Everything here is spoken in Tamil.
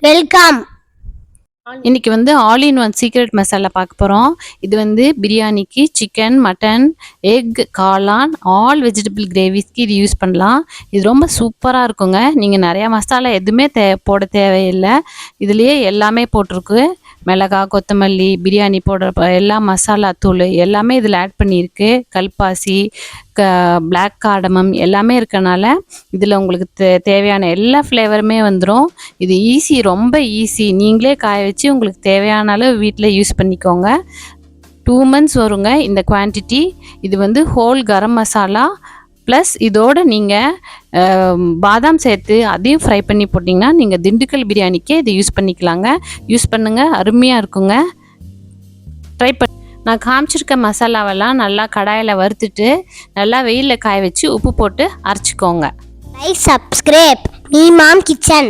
வெல்கம். இன்னைக்கு வந்து all in one secret masala பார்க்க போகிறோம். இது வந்து பிரியாணிக்கு சிக்கன், மட்டன், எக், காளான், ஆல் வெஜிடபிள் கிரேவிஸ்க்கு இது யூஸ் பண்ணலாம். இது ரொம்ப சூப்பராக இருக்குங்க. நீங்கள் நிறையா மசாலா எதுவுமே போட தேவையில்லை. இதுலேயே எல்லாமே போட்டிருக்கு. மிளகா, கொத்தமல்லி, பிரியாணி போடுற எல்லா மசாலா தூள் எல்லாமே இதில் ஆட் பண்ணியிருக்கு. கல்பாசி, பிளாக் காடமம் எல்லாமே இருக்கனால இதில் உங்களுக்கு தேவையான எல்லா ஃப்ளேவருமே வந்துடும். இது ஈஸி, ரொம்ப ஈஸி. நீங்களே காய வச்சு உங்களுக்கு தேவையான அளவு வீட்டில் யூஸ் பண்ணிக்கோங்க. 2 months வருங்க இந்த குவான்டிட்டி. இது வந்து ஹோல் கரம் மசாலா ப்ளஸ் இதோடு நீங்கள் பாதாம் சேர்த்து அதையும் ஃப்ரை பண்ணி போட்டிங்கன்னா நீங்கள் திண்டுக்கல் பிரியாணிக்கே இதை யூஸ் பண்ணிக்கலாங்க. யூஸ் பண்ணுங்கள், அருமையாக இருக்குங்க. ட்ரை பண்ணி நான் காமிச்சிருக்க மசாலாவெல்லாம் நல்லா கடாயில் வறுத்துட்டு நல்லா வெயிலில் காய வச்சு உப்பு போட்டு அரைச்சிக்கோங்க. Like, subscribe me mom kitchen.